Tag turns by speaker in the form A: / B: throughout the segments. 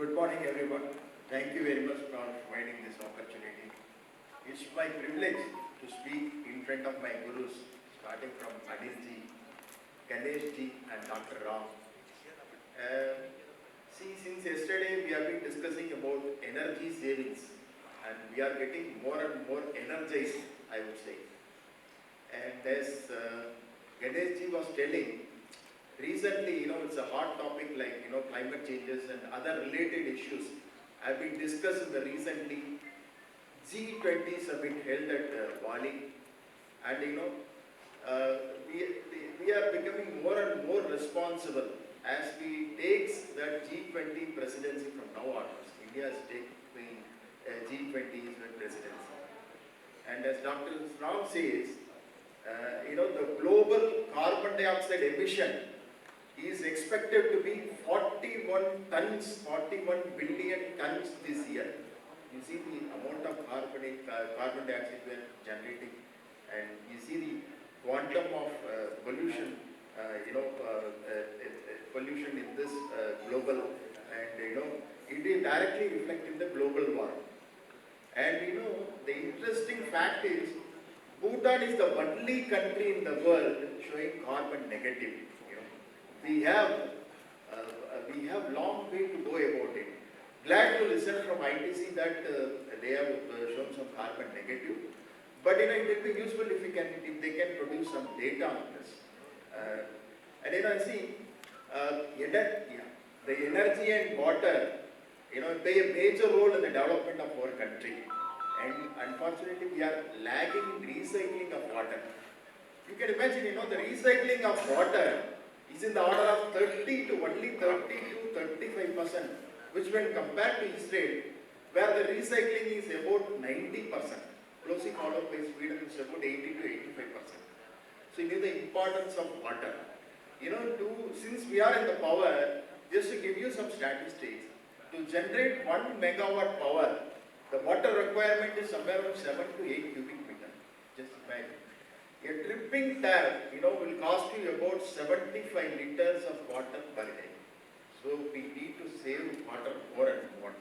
A: Good morning, everyone. Thank you very much for providing this opportunity. It's my privilege to speak in front of my gurus, starting from Anilji, Ganeshji, and Dr. Ram. Since yesterday we have been discussing about energy savings, and we are getting more and more energized, I would say. And as Ganeshji was telling, recently, it's a hot topic like, climate changes and other related issues have been discussed in the recently G20 summit held at Bali. And, we are becoming more and more responsible as we take that G20 presidency from now onwards. India is taking G20 presidency. And as Dr. Ram says, the global carbon dioxide emission is expected to be 41 billion tons this year. You see the amount of carbon dioxide we are generating, and you see the quantum of pollution, pollution in this global, and it is directly reflecting the global warming. And the interesting fact is, Bhutan is the only country in the world showing carbon negative. We have long way to go about it. Glad to listen from ITC that they have shown some carbon negative. But it will be useful if they can produce some data on this. And see, the energy and water, play a major role in the development of our country. And unfortunately, we are lagging in recycling of water. You can imagine, the recycling of water is in the order of 30 to 35%, which when compared to Israel, where the recycling is about 90%, closely followed by Sweden is about 80 to 85%. So you know the importance of water. Since we are in the power, just to give you some statistics, to generate 1 megawatt power, the water requirement is somewhere around 7 to 8 cubic meter. Just imagine. A dripping tap, will cost you about 75 liters of water per day. So we need to save water more and more.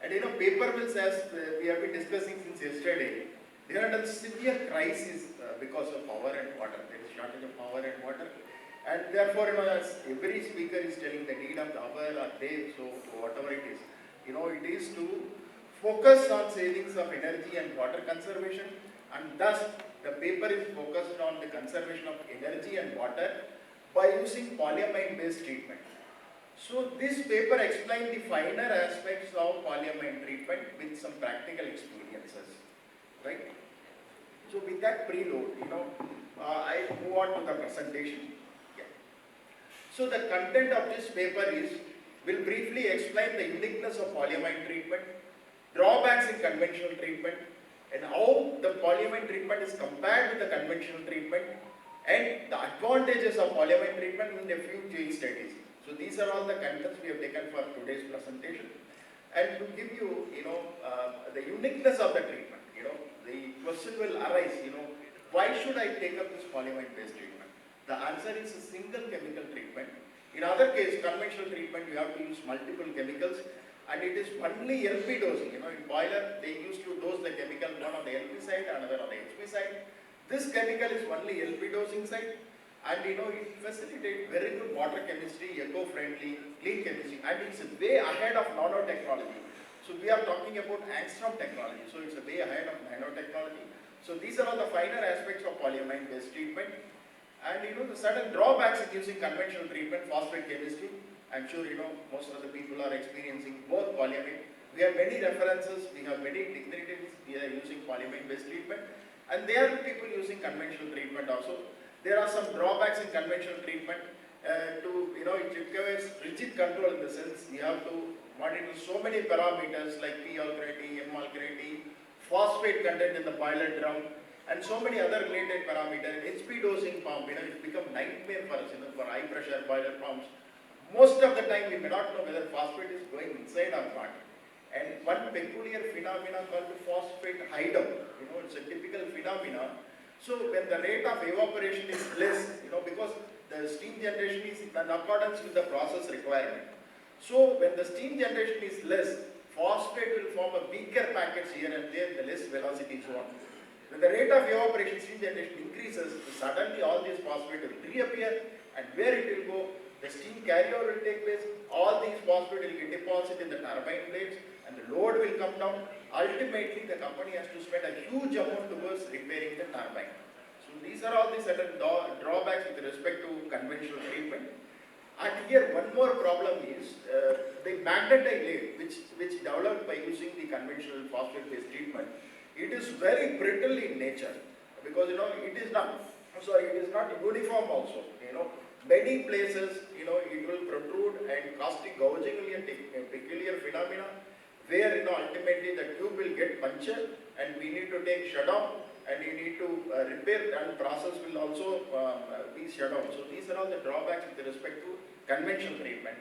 A: And paper mills, as we have been discussing since yesterday, they are under severe crisis because of power and water. There is shortage of power and water. And therefore, as every speaker is telling the need of the hour or day, so whatever it is, it is to focus on savings of energy and water conservation, and thus the paper is focused on the conservation of energy and water by using polyamide based treatment. So this paper explains the finer aspects of polyamide treatment with some practical experiences, right? So with that preload, I move on to the presentation. Yeah. So the content of this paper will briefly explain the uniqueness of polyamide treatment, drawbacks in conventional treatment, and how the polyamide treatment is compared with the conventional treatment, and the advantages of polyamide treatment in a few case studies. So these are all the contents we have taken for today's presentation. And to give you, the uniqueness of the treatment, the question will arise, why should I take up this polyamide based treatment? The answer is a single chemical treatment. In other case, conventional treatment, you have to use multiple chemicals, and it is only LP dosing. In boiler, they used to dose the chemical, one on the LP side, another on the HP side. This chemical is only LP dosing side, and it facilitates very good water chemistry, eco-friendly, clean chemistry, and it's way ahead of nanotechnology. So we are talking about angstrom technology, so it's way ahead of nanotechnology. So these are all the finer aspects of polyamide-based treatment. And the certain drawbacks in using conventional treatment, phosphate chemistry. I'm sure most of the people are experiencing both polyamide. We have many references, we have many dignitaries, we are using polyamide-based treatment, and there are people using conventional treatment also. There are some drawbacks in conventional treatment. It requires rigid control in the sense you have to monitor so many parameters like P alkalinity, M alkalinity, phosphate content in the pilot drum, and so many other related parameters. HP dosing pump, it's become nightmare for us, for high pressure boiler pumps. Most of the time we may not know whether phosphate is going inside or not. And one peculiar phenomena called the phosphate hideout, it's a typical phenomena. So when the rate of evaporation is less, because the steam generation is in accordance with the process requirement. So when the steam generation is less, phosphate will form a weaker packets here and there, the less velocity zone. When the rate of evaporation steam generation increases, suddenly all these phosphate will reappear, and where it will go, the steam carryover will take place, all these phosphate will get deposited in the turbine blades, and the load will come down. Ultimately, the company has to spend a huge amount towards repairing the turbine. So these are all the certain drawbacks with respect to conventional treatment. And here one more problem is the magnetite layer which developed by using the conventional phosphate-based treatment. It is very brittle in nature because it is not uniform also. Many places it will protrude, and caustic gouging will be a peculiar phenomena where ultimately the tube will get punctured and we need to take shutdown. And you need to repair, and process will also be shut down. So these are all the drawbacks with respect to conventional treatment.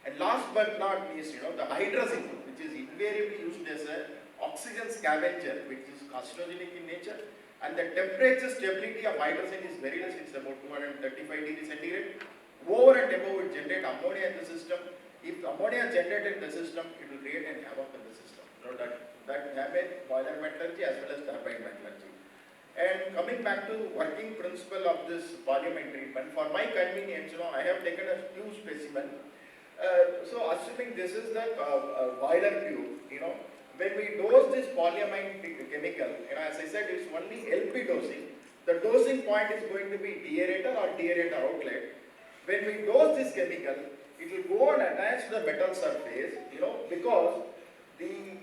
A: And last but not least, the hydrazine, which is invariably used as an oxygen scavenger, which is carcinogenic in nature, and the temperature stability of hydrazine is very less. It's about 235 degrees centigrade. Over and above, it generates ammonia in the system. If ammonia generated in the system, it will create an havoc in the system. That damage boiler metallurgy as well as turbine metallurgy. And coming back to working principle of this polyamine treatment, for my convenience, I have taken a few specimen. So assuming this is the boiler tube, when we dose this polyamine chemical, as I said, it's only LP dosing. The dosing point is going to be deaerator or deaerator outlet. When we dose this chemical, it will go and attach to the metal surface, because the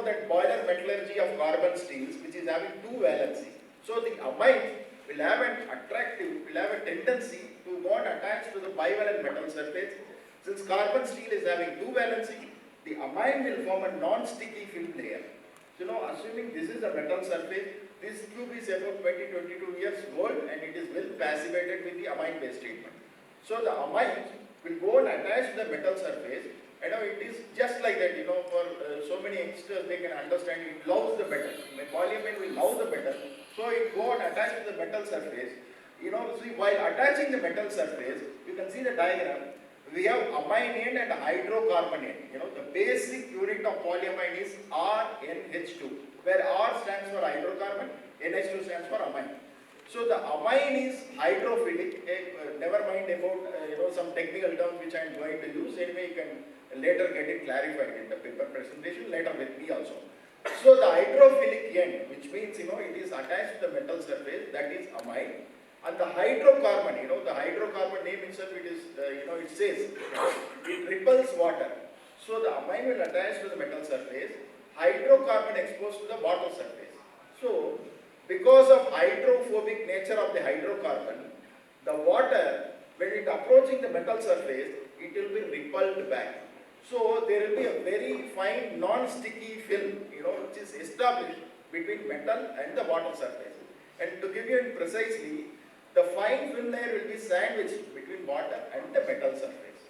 A: that boiler metallurgy of carbon steels, which is having two valency. So the amine will have a tendency to go and attach to the bivalent metal surface. Since carbon steel is having two valency, the amine will form a non-sticky film layer. So assuming this is a metal surface, this tube is about 20-22 years old and it is well passivated with the amine-based treatment. So the amine will go and attach to the metal surface. It is just like that, for so many youngsters, they can understand it loves the metal. The polyamine will love the metal, so it go and attach to the metal surface. See, while attaching the metal surface, you can see the diagram. We have amine end and hydrocarbon end. The basic unit of polyamine is RNH2, where R stands for hydrocarbon, NH2 stands for amine. So the amine is hydrophilic. Never mind about some technical terms which I am going to use. Anyway, you can later get it clarified in the paper presentation later with me also. So the hydrophilic end, which means it is attached to the metal surface, that is amine. And the hydrocarbon, the hydrocarbon name itself, it is it says it repels water. So the amine will attach to the metal surface, hydrocarbon exposed to the water surface. So because of hydrophobic nature of the hydrocarbon, the water, when it approaching the metal surface, it will be repelled back. So there will be a very fine non-sticky film, which is established between metal and the water surface. And to give you it precisely, the fine film layer will be sandwiched between water and the metal surface.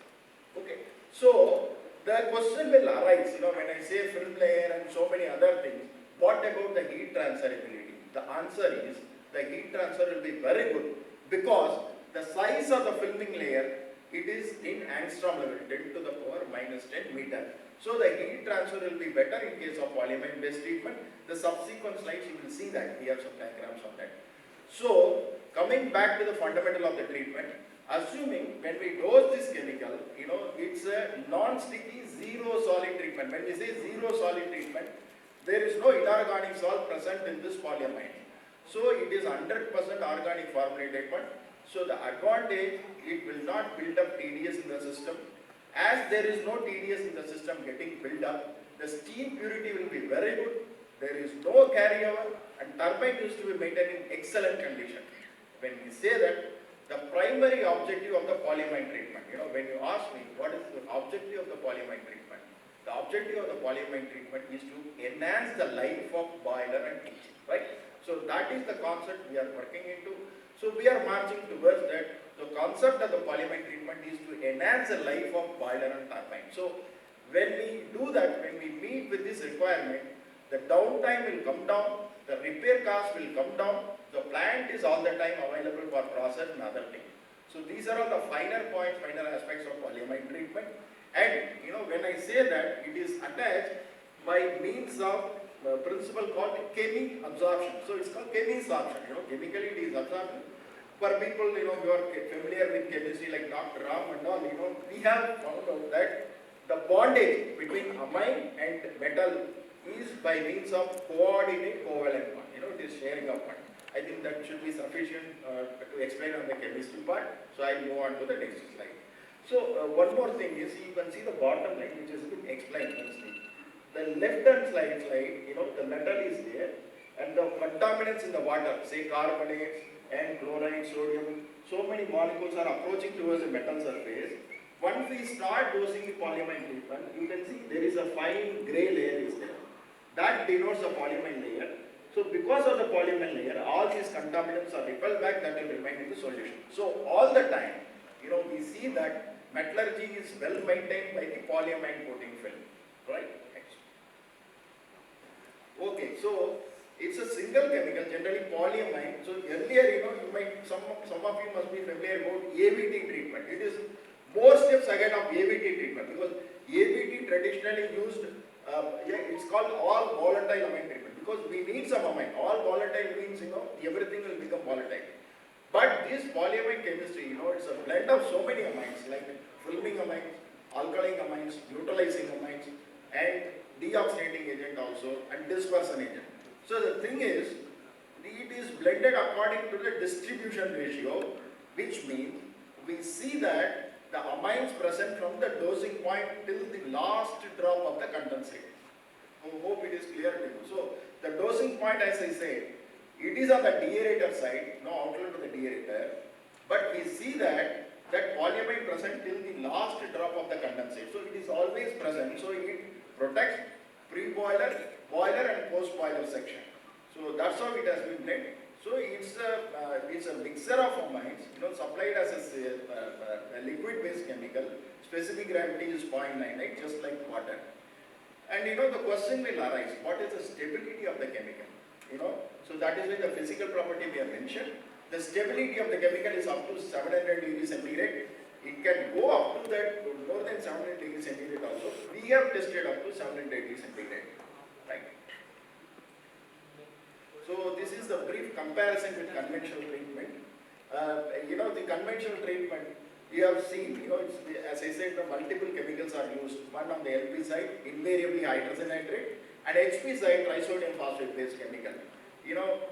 A: Okay. So the question will arise, when I say film layer and so many other things, what about the heat transferability? The answer is the heat transfer will be very good because the size of the filming layer, it is in angstrom level, 10 to the power minus 10 meter. So the heat transfer will be better in case of polyamine based treatment. The subsequent slides you will see that, we have some diagrams on that. So coming back to the fundamental of the treatment, assuming when we dose this chemical, it's a non-sticky zero solid treatment. When we say zero solid treatment, there is no inorganic salt present in this polyamine. So it is 100% organic formula treatment. So the advantage, it will not build up TDS in the system. As there is no TDS in the system getting built up, the steam purity will be very good. There is no carryover and turbine is to be maintained in excellent condition. When we say that, the primary objective of the polyamine treatment, when you ask me what is the objective of the polyamine treatment, the objective of the polyamine treatment is to enhance the life of boiler and engine, right? So that is the concept we are working into. So we are marching towards that. The concept of the polyamine treatment is to enhance the life of boiler and turbine. So when we do that, when we meet with this requirement, the downtime will come down, the repair cost will come down, the plant is all the time available for process and other things. So these are all the finer points, finer aspects of polyamine treatment. And when I say that, it is attached by means of principle called chemical absorption. So it's called chemisorption. Chemically it is absorption. For people, who are familiar with chemistry like Dr. Ram and all, we have found out that the bondage between amine and metal is by means of coordinate covalent bond. It is sharing of bond. I think that should be sufficient to explain on the chemistry part. So I'll move on to the next slide. So one more thing is, you can see the bottom line, which is been explained firstly. The left hand slide, the metal is there, and the contaminants in the water, say carbonates and chloride, sodium, so many molecules are approaching towards the metal surface. Once we start dosing the polyamine treatment, you can see there is a fine grey layer is there. That denotes the polyamine layer. So because of the polyamine layer, all these contaminants are repelled back, that will remain in the solution. So all the time, we see that metallurgy is well maintained by the polyamine coating film. Right? Next. Okay, so it's a single chemical, generally polyamine. So earlier, you might, some of you must be familiar about AVT treatment. It is more steps ahead of AVT treatment, because AVT traditionally used, it's called all volatile amine treatment, because we need some amine. All volatile means, everything will become volatile. But this polyamine chemistry, it's a blend of so many amines, like filming amines, alkaline amines, neutralizing amines, and deoxygenating agent also, and dispersion agent. So the thing is, it is blended according to the distribution ratio, which means we see that the amines present from the dosing point till the last drop of the condensate. I hope it is clear to you. So the dosing point, as I said, it is on the deaerator side, no outlet to the deaerator, but we see that polyamine present till the last drop of the condensate. So it is always present, so it protects pre-boiler, boiler and post-boiler section. So that's how it has been blended. So it's a mixture of amines, supplied as a liquid-based chemical. Specific gravity is 0.98, just like water. And the question will arise: what is the stability of the chemical? So that is why the physical property we have mentioned. The stability of the chemical is up to 700 degrees centigrade. It can go up to that, more than 700 degrees centigrade also. We have tested up to 700 degrees centigrade. Right? So this is the brief comparison with conventional treatment. The conventional treatment, we have seen, as I said, the multiple chemicals are used. One on the LP side, invariably hydrogen nitrate, and HP side, trisodium phosphate based chemical.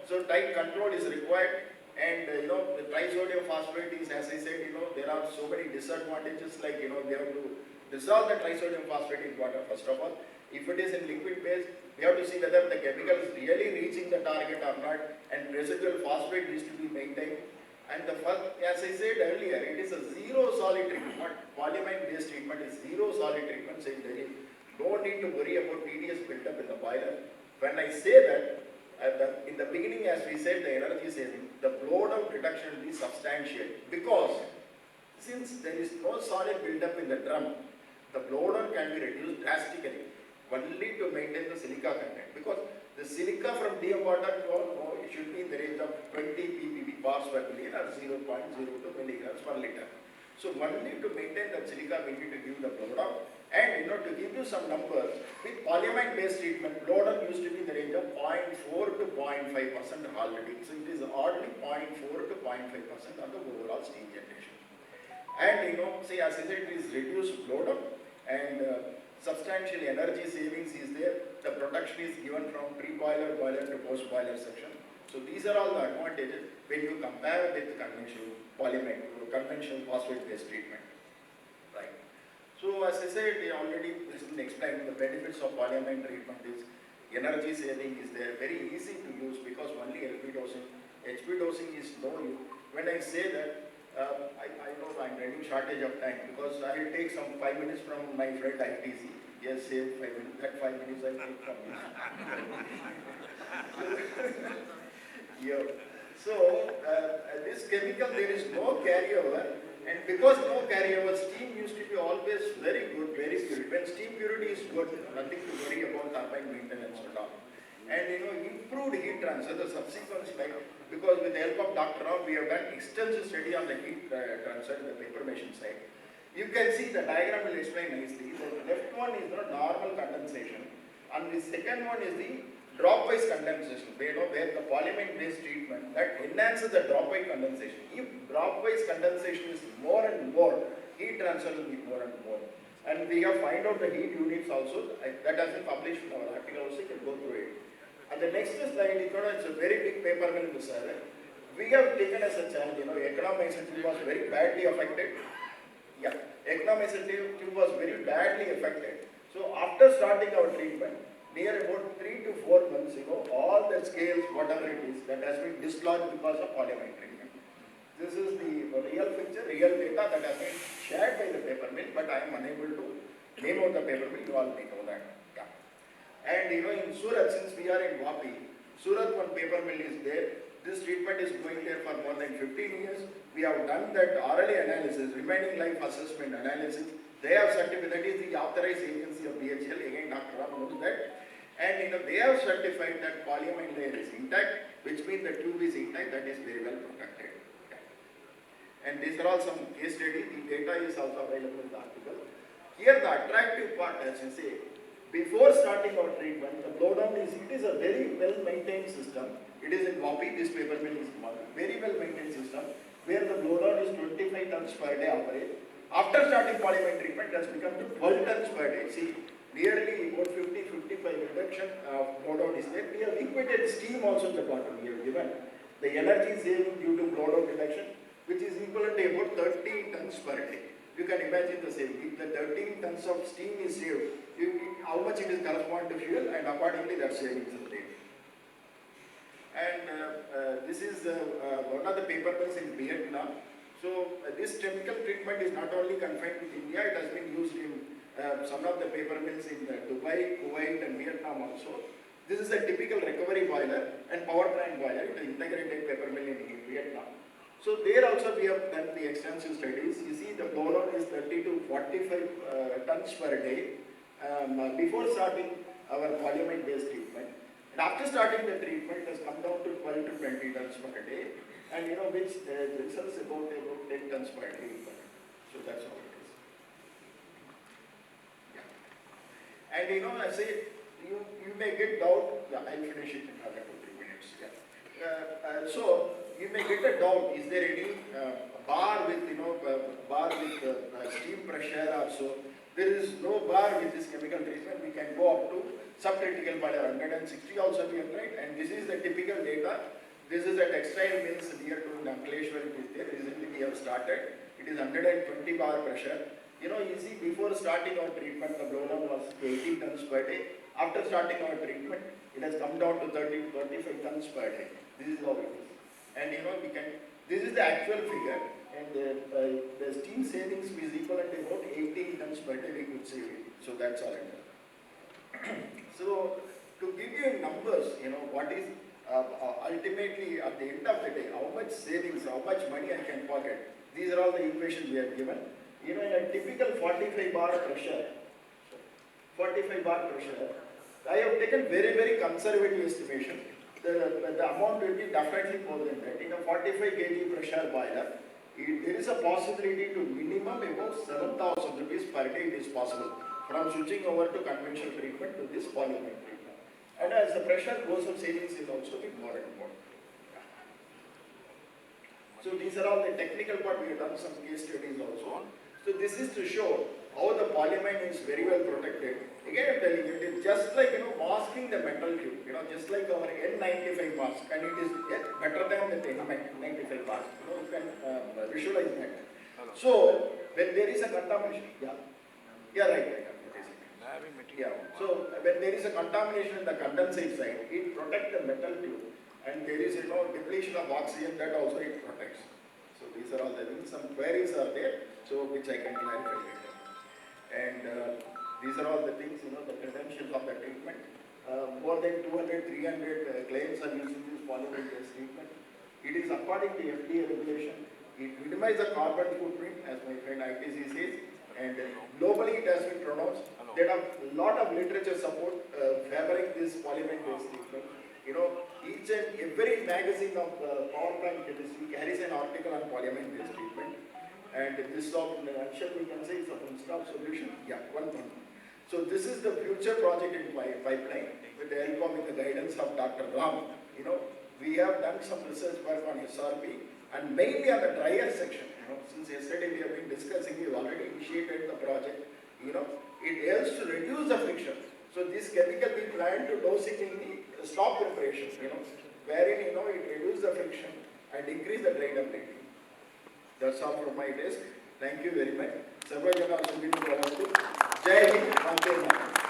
A: So tight control is required, and the trisodium phosphate is, as I said, there are so many disadvantages, like we have to dissolve the trisodium phosphate in water first of all. If it is in liquid phase, we have to see whether the chemical is really reaching the target or not, and residual phosphate needs to be maintained. And the first, as I said earlier, it is a zero solid treatment. Polyamine based treatment is zero solid treatment, so there is no need to worry about TDS built up in the boiler. When I say that, in the beginning, as we said, the energy saving, the blowdown reduction will be substantial, because since there is no solid build up in the drum, the blowdown can be reduced drastically, only to maintain the silica content, because the silica from DM water, it should be in the range of 20 ppb parts per billion, or 0.02 milligrams per liter. So only to maintain that silica, we need to give the blowdown. And to give you some numbers, with polyamine based treatment, blowdown used to be in the range of 0.4 to 0.5% already. So it is hardly 0.4 to 0.5% on the overall steam generation. And say, as I said, it is reduced blowdown, and substantial energy savings is there. The protection is given from pre-boiler, boiler to post-boiler section. So these are all the advantages when you compare with conventional polyamine, conventional phosphate-based treatment. Right. So as I said, already this has been explained. The benefits of polyamine treatment is energy saving is there, very easy to use, because only LP dosing. HP dosing is no use. When I say that, I know I'm running shortage of time, because I will take some 5 minutes from my friend ITC. Yes, save 5 minutes. That 5 minutes I take from you. Yeah. So this chemical, there is no carryover, and because no carryover, steam used to be always very good, very pure. When steam purity is good, nothing to worry about turbine maintenance and all. And improved heat transfer, the subsequent slide, because with the help of Dr. Ram, we have done extensive study on the heat transfer in the paper machine side. You can see the diagram will explain nicely. The left one is the normal condensation, and the second one is the drop-wise condensation. Where the polyamide-based treatment that enhances the drop-wise condensation. If drop-wise condensation is more and more, heat transfer will be more and more. And we have find out the heat units also. That has been published in our article also. You can go through it. And the next slide, it's a very big paper mill. We have taken as a challenge. Economic tube was very badly affected. Yeah, economic tube was very badly affected. So after starting our treatment, near about 3 to 4 months, all the scales, whatever it is, that has been dislodged because of polyamide treatment. This is the real picture, real data that has been shared by the paper mill, but I am unable to name out the paper mill. You all may know that. Yeah. And in Surat, since we are in Vapi, Surat one paper mill is there. This treatment is going there for more than 15 years. We have done that RLA analysis, remaining life assessment analysis. They have certified, that is the authorized agency of BHL, again Dr. Ram knows that. And they have certified that polyamide layer is intact, which means the tube is intact, that is very well protected. And these are all some case studies. The data is also available in the article. Here the attractive part, as you say, before starting our treatment, the blowdown is, it is a very well maintained system. It is in Vapi, this paper mill is very well maintained system, where the blowdown is 25 tons per day average. After starting polyamide treatment, it has become to 12 tons per day. See, nearly about 50-55 reduction of blowdown is there. We have liquidated steam also in the bottom we have given. The energy saving due to blowdown reduction, which is equivalent to about 13 tons per day. You can imagine the saving. If the 13 tons of steam is saved, how much it is correspond to fuel, and accordingly that savings is there. And this is one of the paper mills in Vietnam. So this chemical treatment is not only confined to India, it has been used in some of the paper mills in Dubai, Kuwait and Vietnam also. This is a typical recovery boiler and power plant boiler. It is an integrated paper mill in Vietnam. So there also we have done the extensive studies. You see the blowdown is 30 to 45 tons per day before starting our polyamide based treatment. And after starting the treatment, it has come down to 12 to 20 tons per day, and which results about 10 tons per day. So that's how it is. Yeah. And I say, you may get doubt. Yeah, I'll finish it in another 2 3 minutes. Yeah. So you may get a doubt. Is there any bar with steam pressure or so? There is no bar with this chemical treatment. We can go up to subcritical boiler 160 also we have tried, and this is the typical data. This is a textile mills near to Ankleshwar. It is there. Recently we have started. It is 120 bar pressure. You see, before starting our treatment, the blowdown was 80 tons per day. After starting our treatment, it has come down to 30 to 35 tons per day. This is how it is. And this is the actual figure. And the steam savings is equal to about 18 tons per day we could save it. So that's all it is. So to give you numbers, what is ultimately at the end of the day, how much savings, how much money I can pocket. These are all the equations we have given. In a typical 45 bar pressure, I have taken very, very conservative estimation. The amount will be definitely more than that. In a 45 kg pressure boiler, there is a possibility to minimum about 7,000 rupees per day it is possible from switching over to conventional treatment to this polyamide treatment. And as the pressure goes up, savings will also be more and more. So these are all the technical part. We have done some case studies also. So this is to show how the polyamide is very well protected. Again, I'm telling you, it is just like masking the metal tube. Just like our N95 mask, and it is better than the N95 mask. You can visualize that. So when there is a contamination, right. Yeah. So when there is a contamination in the condensate side, it protects the metal tube, and there is depletion of oxygen, that also it protects. So these are all the things. Some queries are there, so which I can clarify later. And these are all the things, the credentials of the treatment. More than 200, 300 claims are using this polyamide-based treatment. It is according to FDA regulation. It minimizes the carbon footprint, as my friend ITC says, and globally it has been pronounced. There are a lot of literature support favoring this polyamide-based treatment. Each and every magazine of power plant chemistry carries an article on polyamide-based treatment. And this stop in a nutshell we can say is a one-stop solution. Yeah, one. So this is the future project in pipeline with the help of the guidance of Dr. Ram. You know, we have done some research work on SRP and mainly on the dryer section. You know, since yesterday we have been discussing, we have already initiated the project. You know, it helps to reduce the friction. So this chemical we plan to dosing in the stop preparation. You know, wherein it reduces the friction and increase the drainability. That's all from my desk. Thank you very much. Sarvajana Sundin Jai Hind, Vande Mataram.